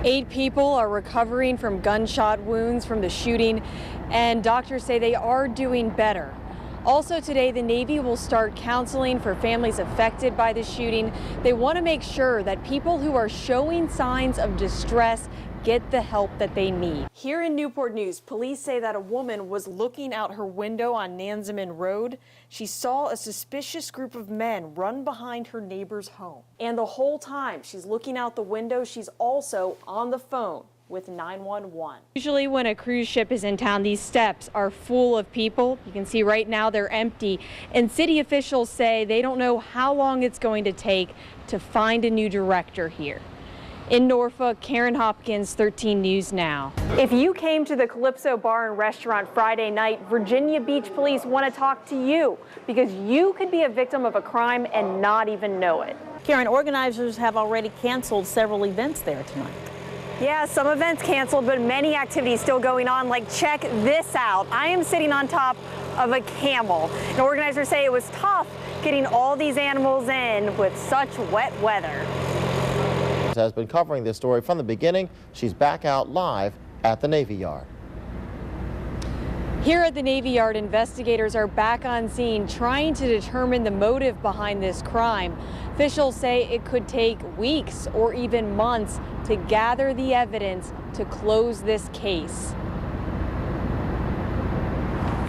8 people are recovering from gunshot wounds from the shooting, and doctors say they are doing better. Also today, the Navy will start counseling for families affected by the shooting. They want to make sure that people who are showing signs of distress get the help that they need. Here in Newport News, police say that a woman was looking out her window on Nanzeman Road. She saw a suspicious group of men run behind her neighbor's home. And the whole time she's looking out the window, she's also on the phone with 911. Usually when a cruise ship is in town, these steps are full of people. You can see right now they're empty. And city officials say they don't know how long it's going to take to find a new director here. In Norfolk, Karen Hopkins, 13 News Now. If you came to the Calypso Bar and Restaurant Friday night, Virginia Beach Police want to talk to you because you could be a victim of a crime and not even know it. Karen, organizers have already canceled several events there tonight. Yeah, some events canceled, but many activities still going on. Like, check this out. I am sitting on top of a camel. And organizers say it was tough getting all these animals in with such wet weather. Has been covering this story from the beginning. She's back out live at the Navy Yard. Here at the Navy Yard, investigators are back on scene trying to determine the motive behind this crime. Officials say it could take weeks or even months to gather the evidence to close this case.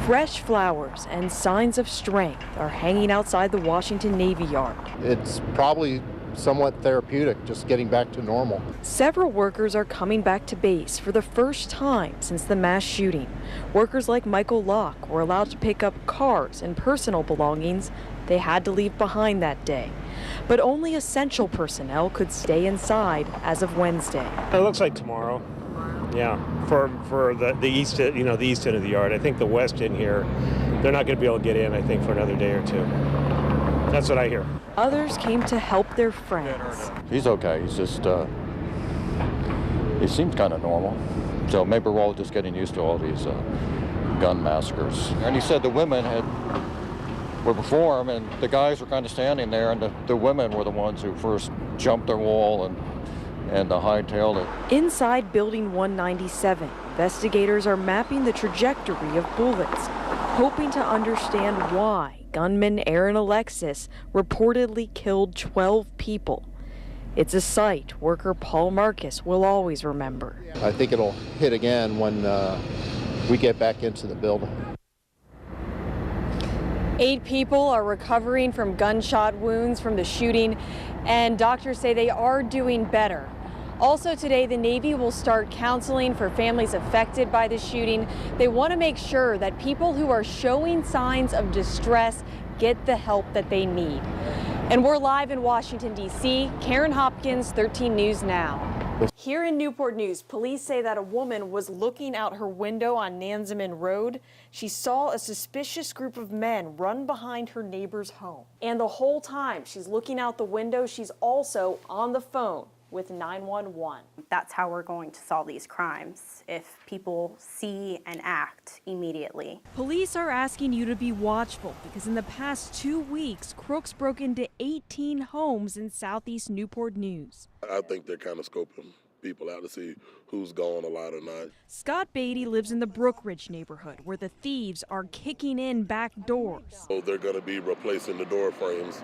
Fresh flowers and signs of strength are hanging outside the Washington Navy Yard. It's probably somewhat therapeutic, just getting back to normal. Several workers are coming back to base for the first time since the mass shooting. Workers like Michael Locke were allowed to pick up cars and personal belongings they had to leave behind that day. But only essential personnel could stay inside as of Wednesday. It looks like tomorrow. Yeah, for the east, the east end of the yard. I think the west end here, they're not going to be able to get in, I think, for another day or two. That's what I hear. Others came to help their friends. He's okay. He's just, he seems kind of normal. So maybe we're all just getting used to all these gun massacres. And he said the women were before him, and the guys were kind of standing there, and the women were the ones who first jumped their wall and hightailed it. Inside Building 197, investigators are mapping the trajectory of bullets, hoping to understand why gunman Aaron Alexis reportedly killed 12 people. It's a sight worker Paul Marcus will always remember. I think it'll hit again when we get back into the building. 8 people are recovering from gunshot wounds from the shooting, and doctors say they are doing better. Also today, the Navy will start counseling for families affected by the shooting. They want to make sure that people who are showing signs of distress get the help that they need. And we're live in Washington, D.C. Karen Hopkins, 13 News Now. Here in Newport News, police say that a woman was looking out her window on Nanzeman Road. She saw a suspicious group of men run behind her neighbor's home. And the whole time she's looking out the window, she's also on the phone with 911. That's how we're going to solve these crimes, if people see and act immediately. Police are asking you to be watchful because in the past 2 weeks, crooks broke into 18 homes in southeast Newport News. I think they're kind of scoping people out to see who's gone a lot or not. Scott Beatty lives in the Brookridge neighborhood where the thieves are kicking in back doors. So they're going to be replacing the door frames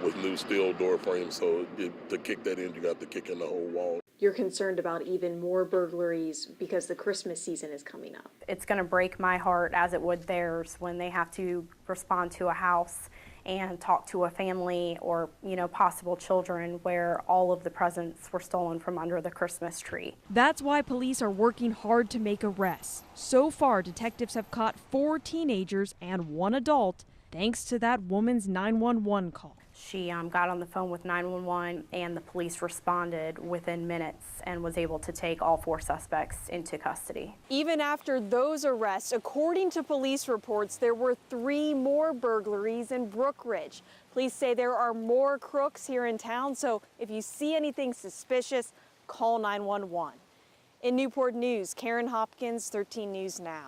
with new steel door frames, so to kick that in, you got to kick in the whole wall. You're concerned about even more burglaries because the Christmas season is coming up. It's going to break my heart, as it would theirs, when they have to respond to a house and talk to a family or, possible children where all of the presents were stolen from under the Christmas tree. That's why police are working hard to make arrests. So far, detectives have caught 4 teenagers and 1 adult thanks to that woman's 911 call. She got on the phone with 911 and the police responded within minutes and was able to take all 4 suspects into custody. Even after those arrests, according to police reports, there were 3 more burglaries in Brookridge. Police say there are more crooks here in town, so if you see anything suspicious, call 911. In Newport News, Karen Hopkins, 13 News Now.